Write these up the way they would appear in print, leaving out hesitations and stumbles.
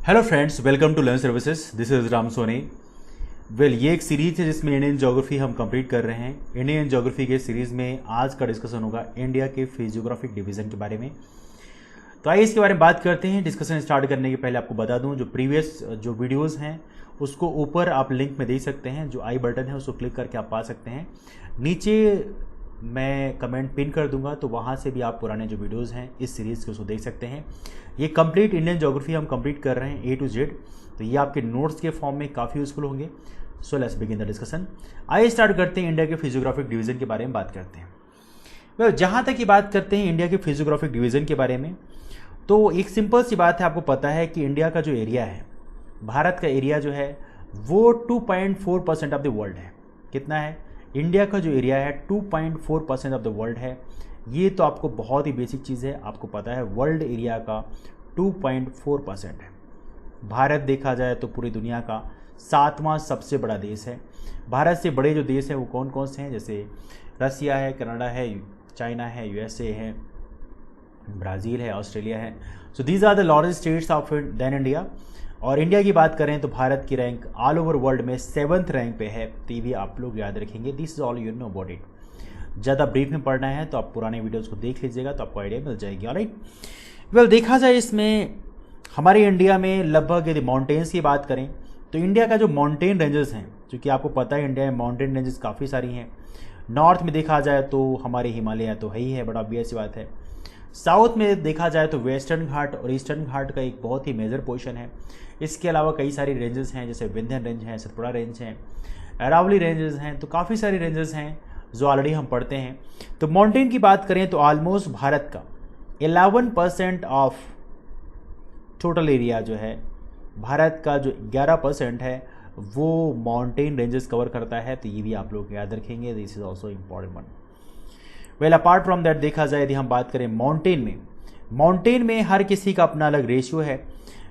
Hello friends, welcome to learn services. This is Ram Soni. ये एक series है जिसमें इंडियन ज्योग्राफी हम कंप्लीट कर रहे हैं। इंडियन ज्योग्राफी के सीरीज में आज का डिस्कशन होगा इंडिया के फिजियोग्राफिक डिवीजन के बारे में। तो आइए इसके बारे में बात करते हैं। डिस्कशन स्टार्ट करने के पहले आपको बता दूं, जो प्रीवियस जो वीडियोस हैं उसको ऊपर आप लिंक में देख सकते हैं। जो आई बटन है उसको क्लिक करके आप पा सकते हैं। नीचे मैं कमेंट पिन कर दूंगा, तो वहाँ से भी आप पुराने जो वीडियोस हैं इस सीरीज़ के उसको देख सकते हैं। ये कंप्लीट इंडियन ज्योग्राफी हम कंप्लीट कर रहे हैं A to Z, तो ये आपके नोट्स के फॉर्म में काफ़ी यूजफुल होंगे। So let's begin the discussion. आइए स्टार्ट करते हैं। इंडिया के फिजियोग्राफिक डिवीज़न के बारे में बात करते हैं। जहाँ तक ये बात करते हैं इंडिया के फिजियोग्राफिक डिवीज़न के बारे में, तो एक सिंपल सी बात है। आपको पता है कि इंडिया का जो एरिया है, भारत का एरिया जो है वो 2.4% ऑफ द वर्ल्ड है। कितना है? इंडिया का जो एरिया है 2.4% ऑफ द वर्ल्ड है। ये तो आपको बहुत ही बेसिक चीज़ है, आपको पता है वर्ल्ड एरिया का 2.4% है। भारत देखा जाए तो पूरी दुनिया का 7वां सबसे बड़ा देश है। भारत से बड़े जो देश हैं वो कौन कौन से हैं? जैसे रसिया है, कनाडा है, चाइना है, USA है, ब्राज़ील है, ऑस्ट्रेलिया है। So these are the largest states of then India. और इंडिया की बात करें तो भारत की रैंक ऑल ओवर वर्ल्ड में 7th रैंक पे है। तो ये भी आप लोग याद रखेंगे। This is all you know about it. ज़्यादा ब्रीफ में पढ़ना है तो आप पुराने वीडियोस को देख लीजिएगा, तो आपको आइडिया मिल जाएगी। ऑलराइट। देखा जाए इसमें हमारे इंडिया में लगभग यदि माउंटेन्स की बात करें तो इंडिया का जो माउंटेन रेंजेस हैं, क्योंकि आपको पता है इंडिया में माउंटेन रेंजेस काफ़ी सारी हैं। नॉर्थ में देखा जाए तो हमारे हिमालय तो है ही है, बड़ा ऑब्वियस बात है। साउथ में देखा जाए तो वेस्टर्न घाट और ईस्टर्न घाट का एक बहुत ही मेजर पोर्शन है। इसके अलावा कई सारी रेंजेस हैं, जैसे विंध्यन रेंज है, सतपुड़ा रेंज है, अरावली रेंजेस हैं। तो काफ़ी सारी रेंजेस हैं जो ऑलरेडी हम पढ़ते हैं। तो माउंटेन की बात करें तो ऑलमोस्ट भारत का 11% ऑफ टोटल एरिया जो है, भारत का जो 11% है वो माउंटेन रेंजेस कवर करता है। तो ये भी आप लोग याद रखेंगे। This is also important one. Apart from that देखा जाए यदि हम बात करें माउंटेन में हर किसी का अपना अलग रेशियो है।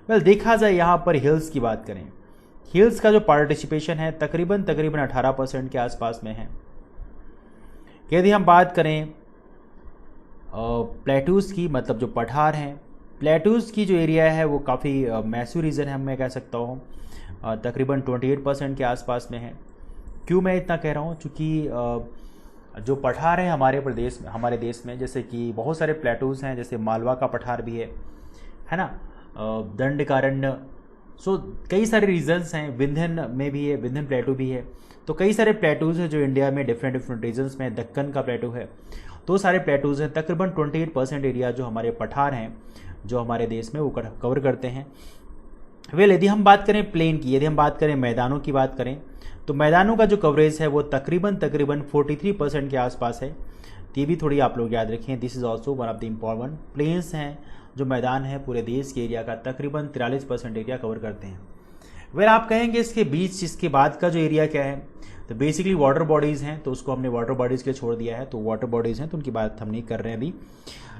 देखा जाए यहाँ पर हिल्स की बात करें, हिल्स का जो पार्टिसिपेशन है तकरीबन 18% के आसपास में है। यदि हम बात करें प्लेटूज की, मतलब जो पठार हैं, प्लेटूज की जो एरिया है वो काफ़ी मैस्यू रीजन है, मैं कह सकता हूँ तकरीबन 28% के आसपास में है। क्यों मैं इतना कह रहा हूँ? चूँकि जो पठार है हमारे देश में जैसे कि बहुत सारे प्लेटूज हैं, जैसे मालवा का पठार भी है ना, दंडकारण्य। सो कई सारे रीजन्स हैं। विंध्यन में भी है, विंध्यन प्लेटू भी है। तो कई सारे प्लेटूज हैं जो इंडिया में डिफरेंट रीजन्स में। दक्कन का प्लेटू है, तो सारे प्लेटूज हैं। तकरीबन 28% एरिया जो हमारे पठार हैं जो हमारे देश में वो कवर करते हैं। यदि हम बात करें प्लेन की, यदि हम बात करें मैदानों की बात करें, तो मैदानों का जो कवरेज है वो तकरीबन 43% के आसपास है। तो ये भी थोड़ी आप लोग याद रखें। This is also one of the important. Plains हैं जो मैदान है पूरे देश के एरिया का तकरीबन 43% एरिया कवर करते हैं। आप कहेंगे इसके बीच इसके बाद का जो एरिया क्या है? तो बेसिकली वाटर बॉडीज़ हैं, तो उसको हमने वाटर बॉडीज़ के छोड़ दिया है। तो वाटर बॉडीज़ हैं तो उनकी बात हम नहीं कर रहे हैं अभी।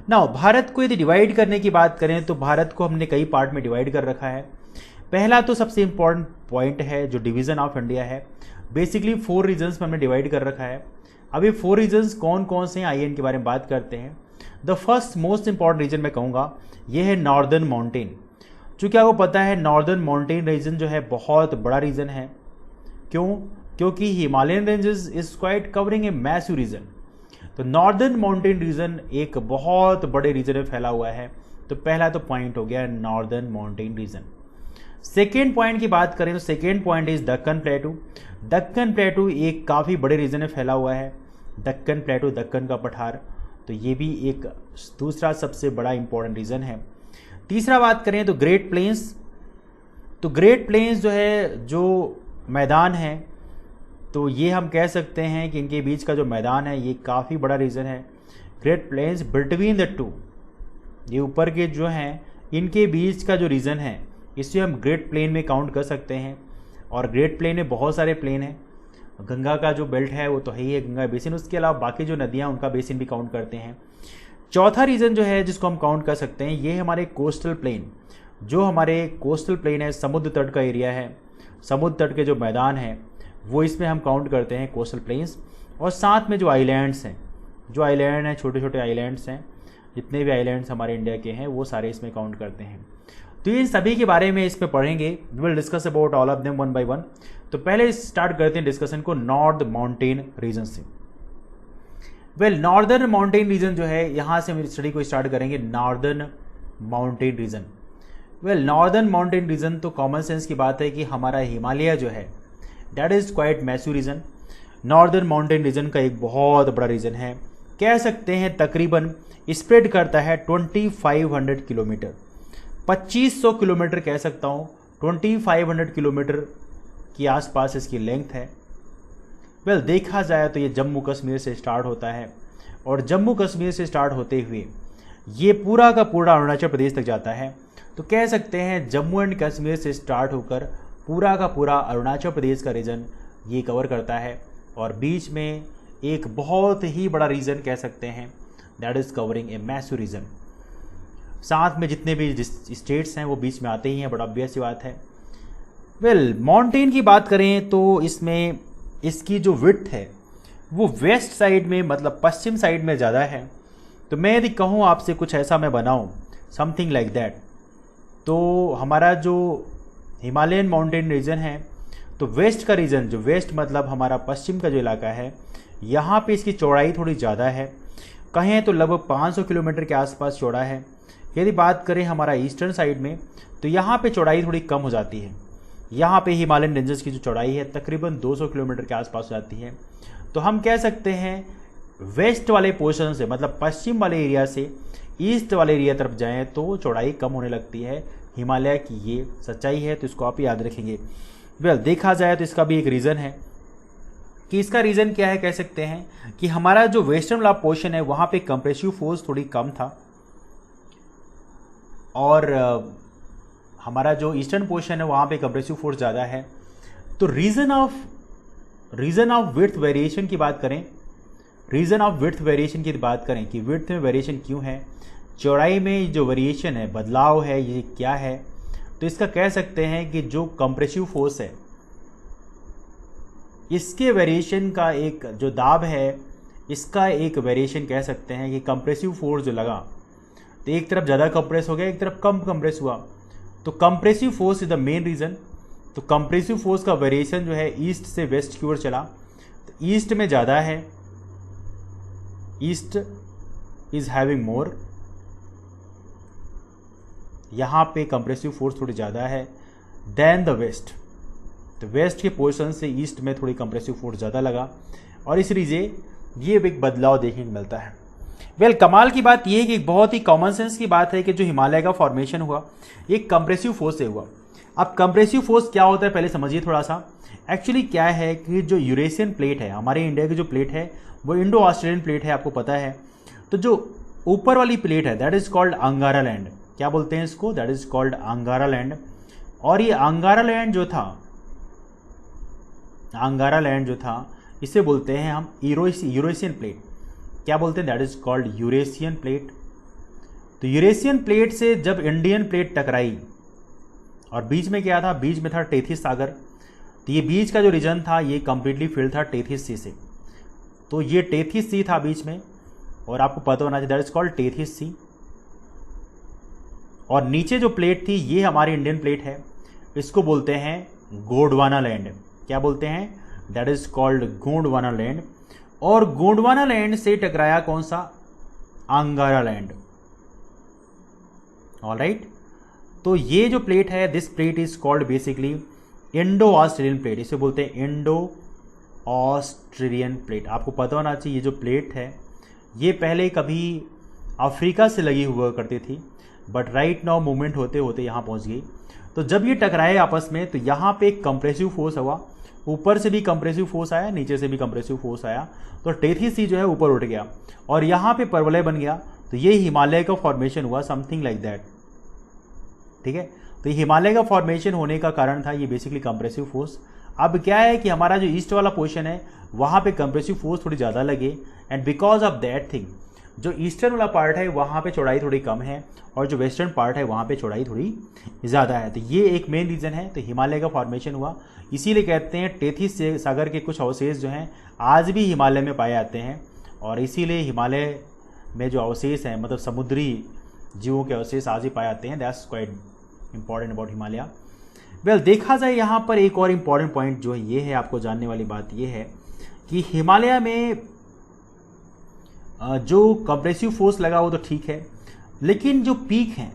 ना भारत को यदि डिवाइड करने की बात करें तो भारत को हमने कई पार्ट में डिवाइड कर रखा है। पहला तो सबसे इम्पॉर्टेंट पॉइंट है जो डिवीज़न ऑफ इंडिया है। बेसिकली 4 रीजन्स में हमने डिवाइड कर रखा है। अब ये 4 रीजन्स कौन कौन से हैं आइए इनके बारे में बात करते हैं। The first most important reason मैं कहूँगा ये है नॉर्दर्न माउंटेन। चूँकि आपको पता है नॉर्दर्न माउंटेन रीजन जो है बहुत बड़ा रीजन है। क्यों? क्योंकि Himalayan ranges is quite covering a massive region. तो नॉर्दर्न माउंटेन रीजन एक बहुत बड़े रीजन में फैला हुआ है। तो पहला तो पॉइंट हो गया northern mountain reason. Second point की बात करें तो second point is Deccan प्लेटू। Deccan प्लेटू एक काफ़ी बड़े रीजन में फैला हुआ है। दक्कन प्लेटू, दक्कन का पठार, तो ये भी एक दूसरा सबसे बड़ा इंपॉर्टेंट रीजन है। तीसरा बात करें तो ग्रेट प्लेन्स। तो ग्रेट प्लेन्स जो है, जो मैदान है, तो ये हम कह सकते हैं कि इनके बीच का जो मैदान है ये काफ़ी बड़ा रीजन है। Great plains between the two, ये ऊपर के जो हैं इनके बीच का जो रीजन है इसे हम ग्रेट प्लेन में काउंट कर सकते हैं। और ग्रेट प्लेन में बहुत सारे प्लेन हैं। गंगा का जो बेल्ट है वो तो है ही है, गंगा बेसिन। उसके अलावा बाकी जो नदियाँ उनका बेसिन भी काउंट करते हैं। चौथा रीजन जो है जिसको हम काउंट कर सकते हैं ये हमारे कोस्टल प्लेन। जो हमारे कोस्टल प्लेन है, समुद्र तट का एरिया है, समुद्र तट के जो मैदान हैं वो इसमें हम काउंट करते हैं कोस्टल प्लेन्स। और साथ में जो आइलैंड्स हैं, जो आइलैंड हैं, छोटे छोटे आइलैंड्स हैं, जितने भी आइलैंड्स हमारे इंडिया के हैं वो सारे इसमें काउंट करते हैं। तो इन सभी के बारे में इसमें पढ़ेंगे, we will discuss about all of them one by one. तो पहले स्टार्ट करते हैं डिस्कशन को नॉर्थ माउंटेन रीजन से। वेल नॉर्दर्न माउंटेन रीजन जो है, यहाँ से मेरी स्टडी को स्टार्ट करेंगे northern mountain region. Well northern mountain region तो कॉमन सेंस की बात है कि हमारा हिमालय जो है that is quite massive region. Northern mountain region का एक बहुत बड़ा रीजन है, कह सकते हैं तकरीबन स्प्रेड करता है 2500 किलोमीटर, 2500 किलोमीटर कह सकता हूँ, 2500 किलोमीटर के आसपास इसकी लेंथ है। वेल देखा जाए तो ये जम्मू कश्मीर से स्टार्ट होता है और जम्मू कश्मीर से स्टार्ट होते हुए ये पूरा का पूरा अरुणाचल प्रदेश तक जाता है। तो कह सकते हैं जम्मू एंड कश्मीर से स्टार्ट होकर पूरा का पूरा अरुणाचल प्रदेश का रीजन ये कवर करता है और बीच में एक बहुत ही बड़ा रीजन कह सकते हैं that is covering a massive region. साथ में जितने भी स्टेट्स हैं वो बीच में आते ही हैं, बड़ा ऑब्वियस सी बात है। वेल माउंटेन की बात करें तो इसमें इसकी जो विड्थ है वो वेस्ट साइड में मतलब पश्चिम साइड में ज़्यादा है। तो मैं यदि कहूँ आपसे कुछ ऐसा मैं बनाऊँ समथिंग लाइक दैट, तो हमारा जो हिमालयन माउंटेन रीजन है तो वेस्ट का रीजन, जो वेस्ट मतलब हमारा पश्चिम का जो इलाका है, यहाँ पे इसकी चौड़ाई थोड़ी ज़्यादा है, कहें तो लगभग 500 किलोमीटर के आसपास चौड़ा है। यदि बात करें हमारा ईस्टर्न साइड में तो यहाँ पे चौड़ाई थोड़ी कम हो जाती है। यहाँ पे हिमालयन रेंजेस की जो चौड़ाई है तकरीबन 200 किलोमीटर के आसपास हो जाती है। तो हम कह सकते हैं वेस्ट वाले पोर्शन से मतलब पश्चिम वाले एरिया से ईस्ट वाले एरिया तरफ जाएं तो चौड़ाई कम होने लगती है हिमालय की, ये सच्चाई है, तो इसको आप याद रखेंगे। वेल देखा जाए तो इसका भी एक रीज़न है कि इसका रीज़न क्या है, कह सकते हैं कि हमारा जो वेस्टर्न वाला पोर्शन है वहाँ पे कंप्रेसिव फोर्स थोड़ी कम था और हमारा जो ईस्टर्न पोर्शन है वहाँ पे कंप्रेसिव फोर्स ज़्यादा है। तो रीज़न ऑफ विड्थ वेरिएशन की बात करें, रीज़न ऑफ विड्थ वेरिएशन की बात करें कि विड्थ में वेरिएशन क्यों है, चौड़ाई में जो वेरिएशन है, बदलाव है, ये क्या है, तो इसका कह सकते हैं कि जो कंप्रेसिव फोर्स है इसके वेरिएशन का एक जो दाब है, इसका एक वेरिएशन कह सकते हैं कि कंप्रेसिव फोर्स जो लगा तो एक तरफ ज़्यादा कंप्रेस हो गया, एक तरफ कम कंप्रेस हुआ। तो compressive force is the main reason. तो कंप्रेसिव फोर्स का वेरिएशन जो है ईस्ट से वेस्ट की ओर चला, तो ईस्ट में ज़्यादा है, ईस्ट इज हैविंग मोर, यहाँ पे कंप्रेसिव फोर्स थोड़ी ज़्यादा है देन द वेस्ट। तो वेस्ट के पोर्शन से ईस्ट में थोड़ी कंप्रेसिव फोर्स ज़्यादा लगा और इस रीजे ये एक बदलाव देखने को मिलता है। वेल कमाल की बात यह है कि एक बहुत ही कॉमन सेंस की बात है कि जो हिमालय का फॉर्मेशन हुआ एक कंप्रेसिव फोर्स से हुआ। अब कंप्रेसिव फोर्स क्या होता है पहले समझिए थोड़ा सा। एक्चुअली क्या है कि जो यूरेशियन प्लेट है, हमारे इंडिया की जो प्लेट है वो इंडो ऑस्ट्रेलियन प्लेट है, आपको पता है। तो जो ऊपर वाली प्लेट है दैट इज कॉल्ड अंगारा लैंड, क्या बोलते हैं इसको, दैट इज कॉल्ड अंगारा लैंड। और ये अंगारा लैंड जो था, अंगारा लैंड जो था इसे बोलते हैं हम यूरेशियन प्लेट, क्या बोलते हैं, that is called Eurasian plate. तो यूरेशियन प्लेट से जब इंडियन प्लेट टकराई और बीच में क्या था, बीच में था टेथिस सागर। तो ये बीच का जो रीजन था ये कंप्लीटली फिल्ड था टेथिस सी से। तो ये टेथिस सी था बीच में और आपको पता होना चाहिए that is called Tethys sea. और नीचे जो प्लेट थी ये हमारी इंडियन प्लेट है, इसको बोलते हैं गोंडवाना लैंड। क्या बोलते हैं, that is called Gondwana land. और गोंडवाना लैंड से टकराया कौन सा, अंगारा लैंड। ऑलराइट, तो ये जो प्लेट है this plate is called basically Indo Australian plate, इसे बोलते हैं इंडो ऑस्ट्रेलियन प्लेट। आपको पता होना चाहिए ये जो प्लेट है ये पहले कभी अफ्रीका से लगी हुआ करती थी, बट राइट नाउ मूवमेंट होते होते यहाँ पहुँच गई। तो जब ये टकराए आपस में तो यहाँ पे एक कंप्रेसिव फोर्स हुआ, ऊपर से भी कंप्रेसिव फोर्स आया, नीचे से भी कंप्रेसिव फोर्स आया, तो टेथिस सी जो है ऊपर उठ गया और यहाँ पे परवलय बन गया। तो ये हिमालय का फॉर्मेशन हुआ, समथिंग लाइक दैट। ठीक है, तो हिमालय का फॉर्मेशन होने का कारण था ये बेसिकली कंप्रेसिव फोर्स। अब क्या है कि हमारा जो ईस्ट वाला पोर्शन है वहाँ पे कंप्रेसिव फोर्स थोड़ी ज़्यादा लगे and because of that thing जो ईस्टर्न वाला पार्ट है वहाँ पे चौड़ाई थोड़ी कम है और जो वेस्टर्न पार्ट है वहाँ पे चौड़ाई थोड़ी ज़्यादा है। तो ये एक मेन रीज़न है। तो हिमालय का फॉर्मेशन हुआ, इसीलिए कहते हैं टेथिस सागर के कुछ अवशेष जो हैं आज भी हिमालय में पाए जाते हैं और इसीलिए हिमालय में जो अवशेष हैं मतलब समुद्री जीवों के अवशेष आज ही पाए जाते हैं, that's quite important about Himalaya. Well देखा जाए यहाँ पर एक और इम्पॉर्टेंट पॉइंट जो है ये है, आपको जानने वाली बात ये है कि हिमालय में जो कंप्रेसिव फोर्स लगा वो तो ठीक है, लेकिन जो पीक हैं,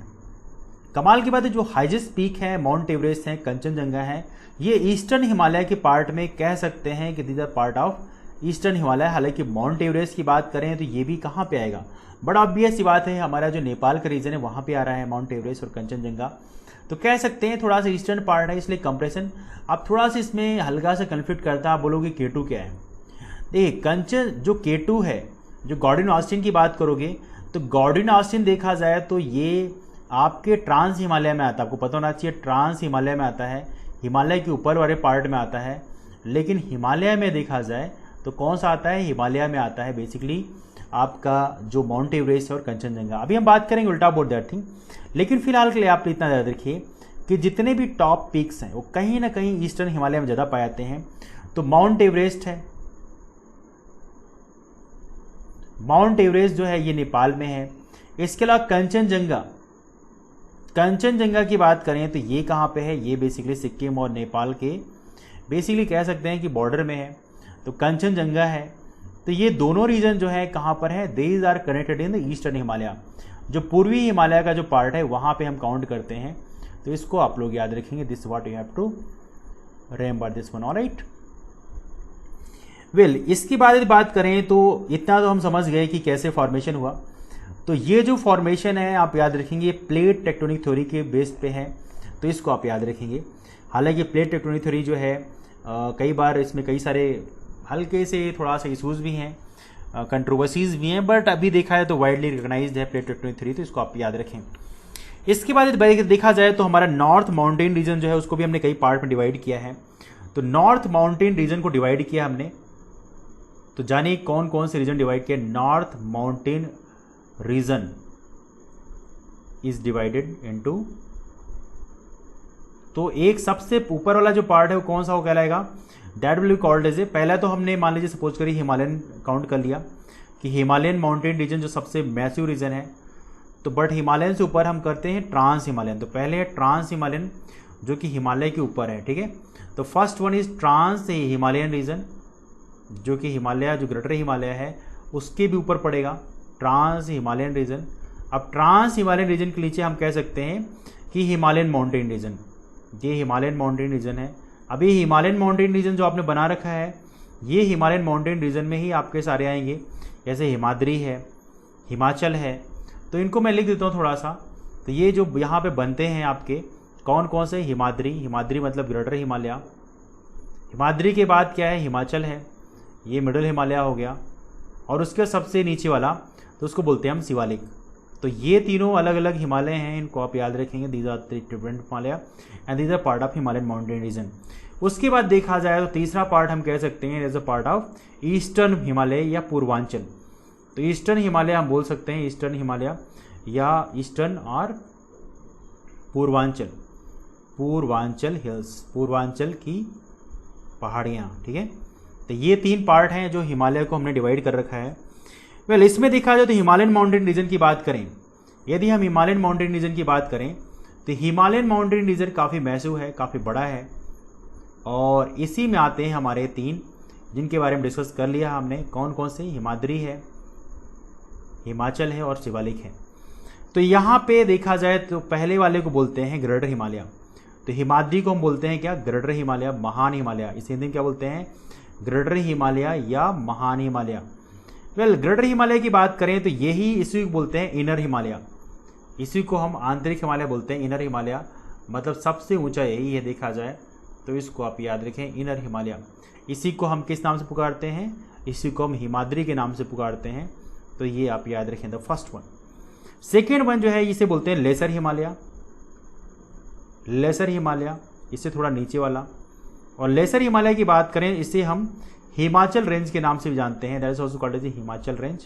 कमाल की बात है, जो हाईएस्ट पीक है माउंट एवरेस्ट है, कंचनजंगा है, ये ईस्टर्न हिमालय के पार्ट में कह सकते हैं कि these are part of eastern Himalaya. हालांकि माउंट एवरेस्ट की बात करें तो ये भी कहाँ पे आएगा, बड़ा ऑब्वियस सी बात है, हमारा जो नेपाल का रीजन है वहाँ पे आ रहा है माउंट एवरेस्ट और कंचनजंगा, तो कह सकते हैं थोड़ा सा ईस्टर्न पार्ट है, इसलिए कंप्रेशन आप थोड़ा सा इसमें हल्का सा कन्फ्लिक्ट करता है। आप बोलोगे K2 क्या है, देखिए कंचन जो K2 है, जो गॉर्डन ऑस्टिन की बात करोगे तो गॉर्डन ऑस्टिन देखा जाए तो ये आपके ट्रांस हिमालय में आता है, आपको पता होना चाहिए ट्रांस हिमालय में आता है, हिमालय के ऊपर वाले पार्ट में आता है। लेकिन हिमालय में देखा जाए तो कौन सा आता है, हिमालय में आता है बेसिकली आपका जो माउंट एवरेस्ट और कंचनजंगा। अभी हम बात करेंगे उल्टा अबाउट दैट थिंग, लेकिन फिलहाल के लिए आप इतना याद रखिए कि जितने भी टॉप पीक्स हैं वो कहीं ना कहीं ईस्टर्न हिमालय में ज़्यादा पाए जाते हैं। तो माउंट एवरेस्ट है, माउंट एवरेस्ट जो है ये नेपाल में है। इसके अलावा कंचनजंगा, कंचनजंगा की बात करें तो ये कहाँ पे है, ये बेसिकली सिक्किम और नेपाल के बेसिकली कह सकते हैं कि बॉर्डर में है, तो कंचनजंगा है। तो ये दोनों रीजन जो है कहाँ पर है, these are connected in the eastern Himalaya. जो पूर्वी हिमालय का जो पार्ट है वहाँ पे हम काउंट करते हैं, तो इसको आप लोग याद रखेंगे, this what you have to remember this one, alright. Well इसकी बात करें तो इतना तो हम समझ गए कि कैसे फॉर्मेशन हुआ। तो ये जो फॉर्मेशन है आप याद रखेंगे प्लेट टेक्टोनिक थ्योरी के बेस पे है, तो इसको आप याद रखेंगे। हालांकि प्लेट टेक्टोनिक थ्योरी जो है कई बार इसमें कई सारे हल्के से थोड़ा सा इशूज़ भी हैं, कंट्रोवर्सीज भी हैं, बट अभी देखा है तो वाइडली रिकॉग्नाइज्ड है प्लेट टेक्टोनिक थ्योरी, तो इसको आप याद रखें। इसके बाद देखा जाए तो हमारा नॉर्थ माउंटेन रीजन जो है उसको भी हमने कई पार्ट में डिवाइड किया है। तो नॉर्थ माउंटेन रीजन को डिवाइड किया हमने, तो जानिए कौन कौन से रीजन डिवाइड किया। North mountain reason is divided into, तो एक सबसे ऊपर वाला जो पार्ट है वो कौन सा हो कहलाएगा, that will be called as a, पहला तो हमने मान लीजिए सपोज करिए हिमालयन काउंट कर लिया कि हिमालयन माउंटेन रीजन जो सबसे मैसिव रीजन है, तो बट हिमालयन से ऊपर हम करते हैं ट्रांस हिमालयन। तो पहले है ट्रांस हिमालयन जो कि हिमालय के ऊपर है, ठीक है। तो first one is trans Himalayan region जो कि हिमालय जो ग्रेटर हिमालय है उसके भी ऊपर पड़ेगा, ट्रांस हिमालयन रीजन। अब ट्रांस हिमालयन रीजन के नीचे हम कह सकते हैं कि हिमालयन माउंटेन रीजन, ये हिमालयन माउंटेन रीजन है। अभी हिमालयन माउंटेन रीजन जो आपने बना रखा है ये हिमालयन माउंटेन रीजन में ही आपके सारे आएंगे, जैसे हिमाद्री है, हिमाचल है, तो इनको मैं लिख देता हूँ थोड़ा सा। तो ये जो यहाँ पे बनते हैं आपके कौन कौन से, हिमाद्री, हिमाद्री मतलब ग्रेटर हिमालय, हिमाद्री के बाद क्या है, हिमाचल है, ये मिडिल हिमालय हो गया, और उसके सबसे नीचे वाला तो उसको बोलते हैं हम शिवालिक। तो ये तीनों अलग अलग हिमालय हैं, इनको आप याद रखेंगे, these are different Himalaya and these are part of Himalayan mountain region. उसके बाद देखा जाए तो तीसरा पार्ट हम कह सकते हैं as a part of eastern Himalaya या पूर्वांचल। तो ईस्टर्न हिमालय हम बोल सकते हैं, ईस्टर्न हिमालय या ईस्टर्न और पूर्वांचल, पूर्वांचल हिल्स, पूर्वांचल की पहाड़ियाँ, ठीक है। तो ये तीन पार्ट हैं जो हिमालय को हमने डिवाइड कर रखा है। वेल इसमें देखा जाए तो हिमालयन माउंटेन रीजन की बात करें, यदि हम हिमालयन माउंटेन रीजन की बात करें तो हिमालयन माउंटेन रीजन काफ़ी मैसिव है, काफ़ी बड़ा है, और इसी में आते हैं हमारे तीन जिनके बारे में डिस्कस कर लिया हमने, कौन कौन से, हिमाद्री है, हिमाचल है और शिवालिक है। तो यहाँ पे देखा जाए तो पहले वाले को बोलते हैं ग्रेटर हिमालय। तो हिमाद्री को हम बोलते हैं क्या, ग्रेटर हिमालय, महान हिमालय, इसे हिंदी में क्या बोलते हैं, ग्रेटर हिमालय या महान हिमालय। वेल ग्रेटर हिमालय की बात करें तो यही इसी को बोलते हैं इनर हिमालय, इसी को हम आंतरिक हिमालय बोलते हैं, इनर हिमालय मतलब सबसे ऊंचा यही है देखा जाए तो, इसको आप याद रखें, इनर हिमालय। इसी को हम किस नाम से पुकारते हैं, इसी को हम हिमाद्री के नाम से पुकारते हैं, तो ये आप याद रखें the first one. Second one जो है इसे बोलते हैं लेसर हिमालय, लेसर हिमालय इससे थोड़ा नीचे वाला। और लेसर हिमालय की बात करें इसे हम हिमाचल रेंज के नाम से भी जानते हैं, that is also called as Himachal range,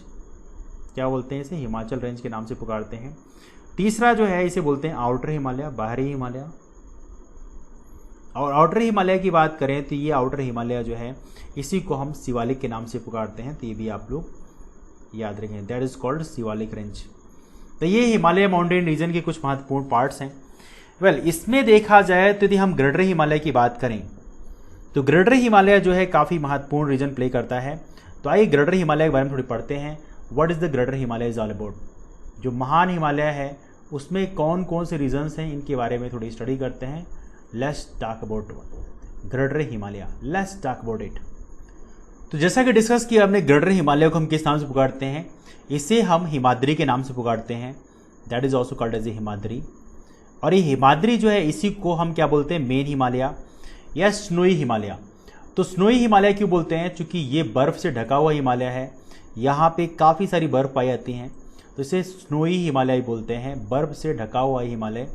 क्या बोलते हैं इसे, हिमाचल रेंज के नाम से पुकारते हैं। तीसरा जो है इसे बोलते हैं आउटर हिमालय, बाहरी हिमालय। और आउटर हिमालय की बात करें तो ये आउटर हिमालय जो है इसी को हम शिवालिक के नाम से पुकारते हैं, तो ये भी आप लोग याद रखें, that is called Shivalik range. तो ये हिमालय माउंटेन रीजन के कुछ महत्वपूर्ण पार्ट्स हैं। इसमें देखा जाए तो यदि हम ग्रेटर हिमालय की बात करें तो ग्रेटर हिमालय जो है काफ़ी महत्वपूर्ण रीजन प्ले करता है। तो आइए ग्रेटर हिमालय के बारे में थोड़ी पढ़ते हैं। What is the greater Himalaya is all about. जो महान हिमालय है उसमें कौन कौन से रीजन्स हैं इनके बारे में थोड़ी स्टडी करते हैं। Let's talk about greater Himalaya, let's talk about it. तो जैसा कि डिस्कस किया हमने, ग्रेटर हिमालय को हम किस नाम से पुकारते हैं? इसे हम हिमाद्री के नाम से पुकारते हैं। That is also called as a Himadri. और ये हिमाद्री जो है इसी को हम क्या बोलते हैं? मेन हिमालय या स्नोई हिमालय। तो स्नोई हिमालय क्यों बोलते हैं? क्योंकि ये बर्फ़ से ढका हुआ हिमालय है, यहाँ पे काफ़ी सारी बर्फ़ पाई जाती हैं, तो इसे स्नोई हिमालय बोलते हैं, बर्फ़ से ढका हुआ हिमालय।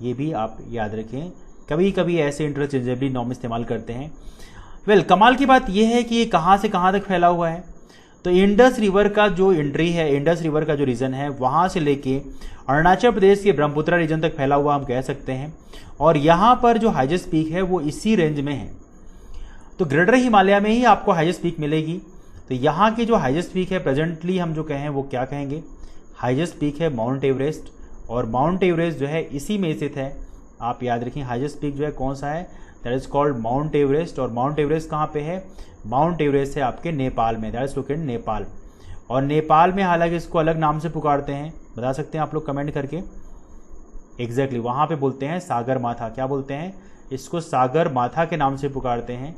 ये भी आप याद रखें, कभी कभी ऐसे इंटरचेंजेबली नाम इस्तेमाल करते हैं। कमाल की बात यह है कि ये कहाँ से कहाँ तक फैला हुआ है। तो इंडस रिवर का जो एंट्री है, इंडस रिवर का जो रीजन है, वहाँ से लेके अरुणाचल प्रदेश के ब्रह्मपुत्र रीजन तक फैला हुआ हम कह सकते हैं। और यहाँ पर जो हाईएस्ट पीक है वो इसी रेंज में है। तो ग्रेटर हिमालय में ही आपको हाईएस्ट पीक मिलेगी। तो यहाँ की जो हाईएस्ट पीक है प्रेजेंटली हम जो कहें वो क्या कहेंगे? हाईएस्ट पीक है माउंट एवरेस्ट। और माउंट एवरेस्ट जो है इसी में स्थित है। आप याद रखें हाईएस्ट पीक जो है कौन सा है? That is called mount Everest. और माउंट एवरेस्ट कहाँ पे है? माउंट एवरेस्ट है आपके नेपाल में, दैट इज लोकेटेड नेपाल। और नेपाल में हालांकि इसको अलग नाम से पुकारते हैं, बता सकते हैं आप लोग कमेंट करके। एग्जैक्टली वहाँ पे बोलते हैं सागर माथा। क्या बोलते हैं? इसको सागर माथा के नाम से पुकारते हैं।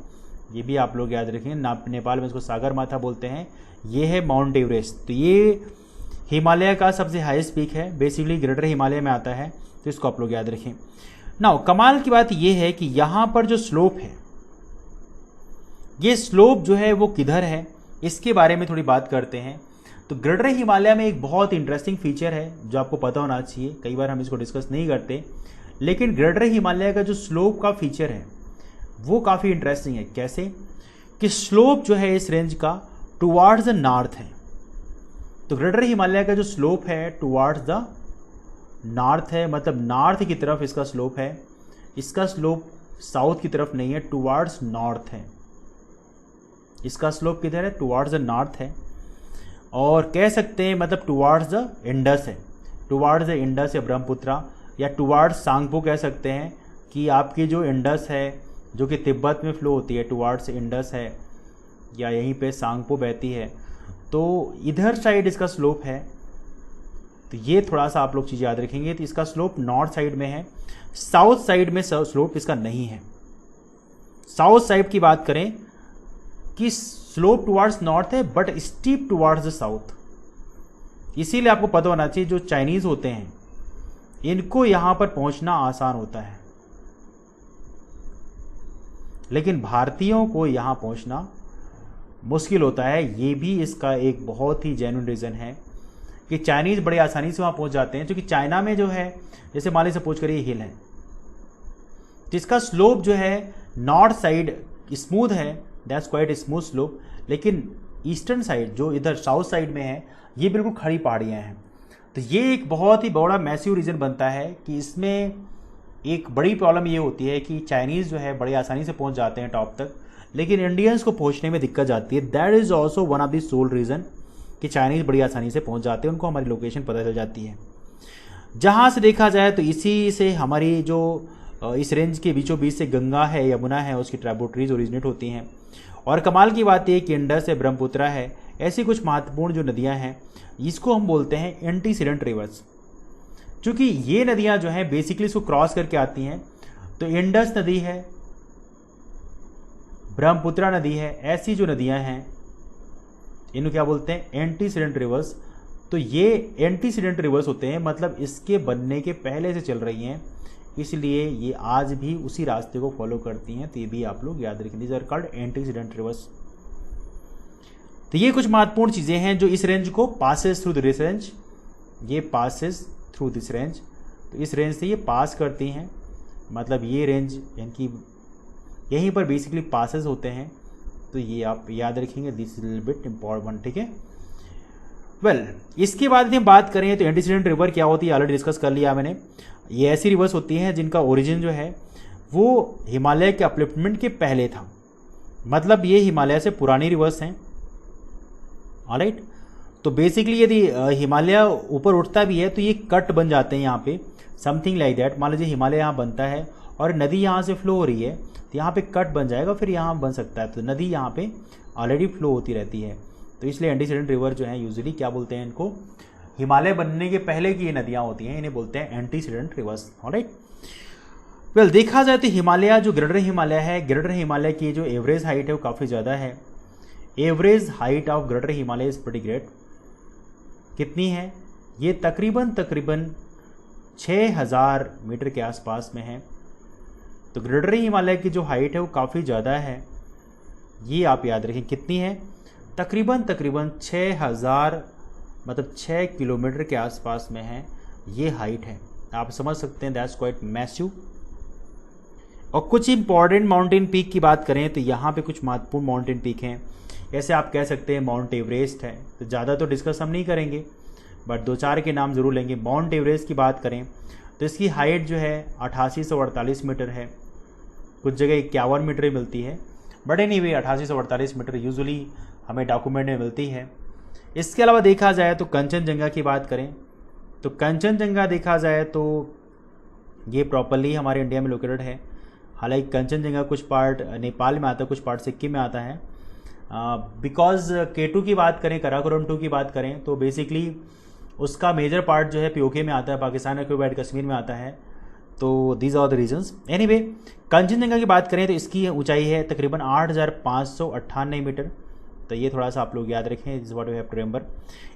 ये भी आप लोग याद रखें, नेपाल में इसको सागर माथा बोलते हैं। ये है माउंट एवरेस्ट। तो ये हिमालय का सबसे हाईएस्ट पीक है, बेसिकली ग्रेटर हिमालय में आता है, तो इसको आप लोग याद रखें। नाउ कमाल की बात यह है कि यहाँ पर जो स्लोप है, ये स्लोप जो है वो किधर है, इसके बारे में थोड़ी बात करते हैं। तो ग्रेटर हिमालय में एक बहुत इंटरेस्टिंग फीचर है जो आपको पता होना चाहिए, कई बार हम इसको डिस्कस नहीं करते, लेकिन ग्रेटर हिमालय का जो स्लोप का फीचर है वो काफ़ी इंटरेस्टिंग है। कैसे? कि स्लोप जो है इस रेंज का टुवार्ड्स द नॉर्थ है। तो ग्रेटर हिमालय का जो स्लोप है टुवार्ड्स द नॉर्थ है, मतलब नॉर्थ की तरफ इसका स्लोप है। इसका स्लोप साउथ की तरफ नहीं है, टुवार्ड्स नॉर्थ है। इसका स्लोप किधर है? टुवार्ड्स द नॉर्थ है। और कह सकते हैं मतलब टुवार्ड्स द इंडस है, टुवार्ड्स द इंडस या ब्रह्मपुत्रा, या टुवार्ड्स सांगपो कह सकते हैं कि आपकी जो इंडस है जो कि तिब्बत में फ्लो होती है, टुवार्ड्स इंडस है, या यहीं पे सांगपो बहती है, तो इधर साइड इसका स्लोप है। तो ये थोड़ा सा आप लोग चीज़ याद रखेंगे। तो इसका स्लोप नॉर्थ साइड में है, साउथ साइड में स्लोप इसका नहीं है। साउथ साइड की बात करें कि स्लोप टुवार्ड्स नॉर्थ है but steep towards the south. इसीलिए आपको पता होना चाहिए जो चाइनीज होते हैं इनको यहां पर पहुंचना आसान होता है, लेकिन भारतीयों को यहां पहुंचना मुश्किल होता है। ये भी इसका एक बहुत ही जेन्युइन रीज़न है कि चाइनीज़ बड़े आसानी से वहाँ पहुँच जाते हैं, क्योंकि चाइना में जो है जैसे मान लीजिए सपोज करिए हिल है जिसका स्लोप जो है नॉर्थ साइड स्मूथ है, दैट्स क्वाइट स्मूथ स्लोप, लेकिन ईस्टर्न साइड जो इधर साउथ साइड में है ये बिल्कुल खड़ी पहाड़ियाँ हैं। तो ये एक बहुत ही बड़ा मैसिव रीज़न बनता है कि इसमें एक बड़ी प्रॉब्लम ये होती है कि चाइनीज़ जो है बड़े आसानी से पहुँच जाते हैं टॉप तक, लेकिन इंडियंस को पहुँचने में दिक्कत जाती है। That is also one of the soul reason कि चाइनीज़ बड़ी आसानी से पहुंच जाते हैं, उनको हमारी लोकेशन पता चल जाती है। जहां से देखा जाए तो इसी से हमारी जो इस रेंज के बीचों बीच से गंगा है, यमुना है, उसकी ट्रिब्यूटरीज ओरिजिनेट होती हैं। और कमाल की बात यह कि इंडस है, ब्रह्मपुत्रा है, ऐसी कुछ महत्वपूर्ण जो नदियां हैं इसको हम बोलते हैं एंटीसीडेंट रिवर्स। चूँकि ये नदियाँ जो हैं बेसिकली इसको क्रॉस करके आती हैं। तो इंडस नदी है, ब्रह्मपुत्रा नदी है, ऐसी जो नदियाँ हैं इनको क्या बोलते हैं? Antecedent rivers. तो ये एंटीसीडेंट रिवर्स होते हैं, मतलब इसके बनने के पहले से चल रही हैं, इसलिए ये आज भी उसी रास्ते को फॉलो करती हैं। तो ये भी आप लोग याद रखें, these are called antecedent rivers. तो ये कुछ महत्वपूर्ण चीज़ें हैं जो इस रेंज को पासेस थ्रू दिस रेंज, ये पासेस थ्रू दिस रेंज, तो इस रेंज से ये पास करती हैं, मतलब ये रेंज इनकी यहीं पर बेसिकली पासेस होते हैं। तो ये आप याद रखेंगे, this is little bit important, ठीक है। इसके बाद यदि हम बात करें तो एंटीसीडेंट रिवर क्या होती है ऑलरेडी डिस्कस कर लिया मैंने। ये ऐसी रिवर्स होती हैं जिनका ओरिजिन जो है वो हिमालय के अपलिफ्टमेंट के पहले था, मतलब ये हिमालय से पुरानी रिवर्स हैं। ऑलराइट, तो बेसिकली यदि हिमालय ऊपर उठता भी है तो ये कट बन जाते हैं यहाँ पे समथिंग लाइक दैट। मान लीजिए हिमालय यहाँ बनता है और नदी यहाँ से फ्लो हो रही है, तो यहाँ पे कट बन जाएगा, फिर यहाँ बन सकता है। तो नदी यहाँ पे ऑलरेडी फ्लो होती रहती है, तो इसलिए एंटीसीडेंट रिवर जो है यूजुअली क्या बोलते हैं इनको, हिमालय बनने के पहले की ये नदियाँ होती हैं, इन्हें बोलते हैं एंटीसीडेंट रिवर्स। ऑलराइट, वेल देखा जाए तो हिमालय जो ग्रेटर हिमालय है, ग्रेटर हिमालय की जो एवरेज हाइट है वो काफ़ी ज़्यादा है। Average height of greater Himalaya is pretty great. कितनी है ये? तकरीबन 6000 मीटर के आसपास में है। तो ग्रेटर हिमालय की जो हाइट है वो काफ़ी ज़्यादा है, ये आप याद रखें। कितनी है? तकरीबन 6000, मतलब 6 किलोमीटर के आसपास में है, ये हाइट है। आप समझ सकते हैं दैट्स क्वाइट मैसिव। और कुछ इंपॉर्टेंट माउंटेन पीक की बात करें तो यहाँ पे कुछ महत्वपूर्ण माउंटेन पीक हैं। ऐसे आप कह सकते हैं माउंट एवरेस्ट है, तो ज़्यादा तो डिस्कस हम नहीं करेंगे, बट 2-4 के नाम ज़रूर लेंगे। माउंट एवरेस्ट की बात करें तो इसकी हाइट जो है 8848 मीटर है, कुछ जगह 51 मीटर मिलती है, बट एनीवे 8848 मीटर यूजुअली हमें डॉक्यूमेंट में मिलती है। इसके अलावा देखा जाए तो कंचनजंगा की बात करें तो कंचनजंगा देखा जाए तो ये प्रॉपरली हमारे इंडिया में लोकेटेड है। हालांकि कंचनजंगा कुछ पार्ट नेपाल में आता है, कुछ पार्ट सिक्किम में आता है। बिकॉज K2 की बात करें, कराकोरम 2 की बात करें तो बेसिकली उसका मेजर पार्ट जो है POK में आता है, पाकिस्तान ऑक्यूपाइड कश्मीर में आता है। तो these are the reasons. Anyway Kanchenjunga की बात करें तो इसकी ऊंचाई है तकरीबन 8598 मीटर। तो ये थोड़ा सा आप लोग याद रखें, is what we have to remember.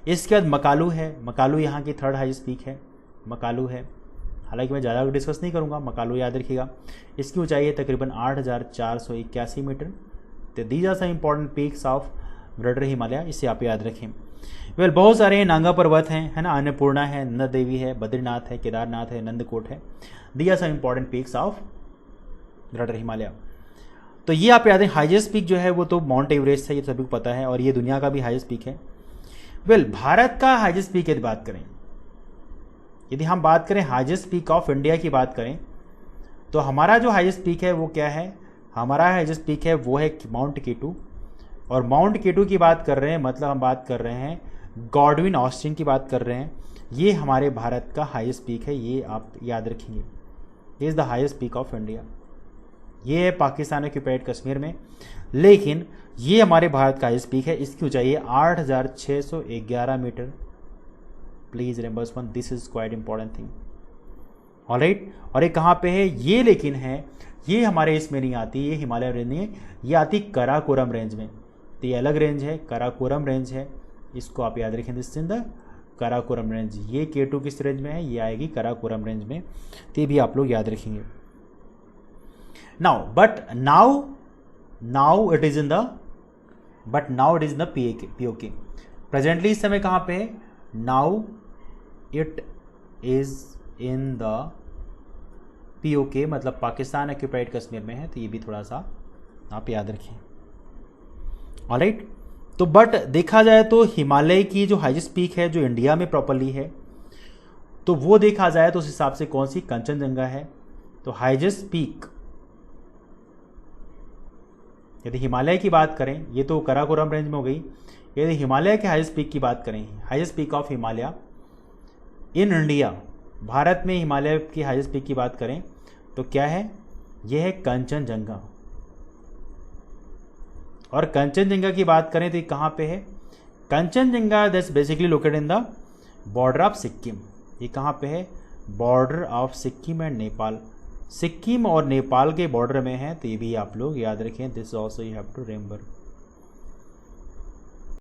इसके बाद मकालू है, मकालू यहाँ की 3rd हाईएस्ट पीक है, मकालू है। हालांकि मैं ज़्यादा डिस्कस नहीं करूँगा, मकालू याद रखिएगा। इसकी ऊंचाई है तकरीबन 8481 मीटर। तो these are some important peaks of greater Himalaya, इसे आप याद रखें। वेल बहुत सारे हैं, नांगा पर्वत हैं, है ना, अन्नपूर्णा है, नंदा देवी है, बद्रीनाथ है, केदारनाथ है, नंदकोट है। These are some important peaks of greater Himalaya. तो ये आप याद है। हाईएस्ट पीक जो है वो तो माउंट एवरेस्ट है, ये सभी को पता है, और ये दुनिया का भी हाईएस्ट पीक है। वेल भारत का हाईएस्ट पीक यदि बात करें, यदि हम बात करें हाईएस्ट पीक ऑफ इंडिया की बात करें तो हमारा जो हाईएस्ट पीक है वो क्या है? हमारा हाईएस्ट पीक है वो है माउंट K2। और माउंट K2 की बात कर रहे हैं, मतलब हम बात कर रहे हैं गॉडविन ऑस्टिन की बात कर रहे हैं। ये हमारे भारत का हाईएस्ट पीक है, ये आप याद रखेंगे। ये is the highest peak of India. ये है पाकिस्तान ऑक्यूपाइड कश्मीर में, लेकिन ये हमारे भारत का हाईएस्ट पीक है। इसकी ऊंचाई है 8611 मीटर। Please remember one, this is quite important thing. Alright, और ये कहाँ पे है? ये लेकिन है, ये हमारे इसमें नहीं आती, ये हिमालय रेंज नहीं है, ये आती कराकोरम रेंज में। तो ये अलग रेंज है, कराकोरम रेंज है, इसको आप याद रखें। This in the Karakoram range. ये K2 किस रेंज में है? ये आएगी कराकोरम रेंज में, तो ये भी आप लोग याद रखेंगे। now it is in the POK। Presently इस समय कहाँ पे है? now it is in the POK, मतलब पाकिस्तान ऑक्यूपाइड कश्मीर में है। तो ये भी थोड़ा सा आप याद रखें। ऑलराइट, तो बट देखा जाए तो हिमालय की जो हाईएस्ट पीक है जो इंडिया में प्रॉपरली है, तो वो देखा जाए तो उस हिसाब से कौन सी? कंचनजंगा है। तो हाईएस्ट पीक यदि हिमालय की बात करें, ये तो कराकोरम रेंज में हो गई। यदि हिमालय के हाईएस्ट पीक की बात करें, highest peak of Himalaya in India, Bharat में हिमालय की हाईएस्ट पीक की बात करें तो क्या है? यह है कंचनजंगा। और कंचनजंगा की बात करें तो ये कहाँ पे है? Kanchenjunga that's basically located in the border of Sikkim. ये कहाँ पे है? Border of Sikkim and Nepal. Sikkim और नेपाल के बॉर्डर में है, तो ये भी आप लोग याद रखें। This also you have to remember.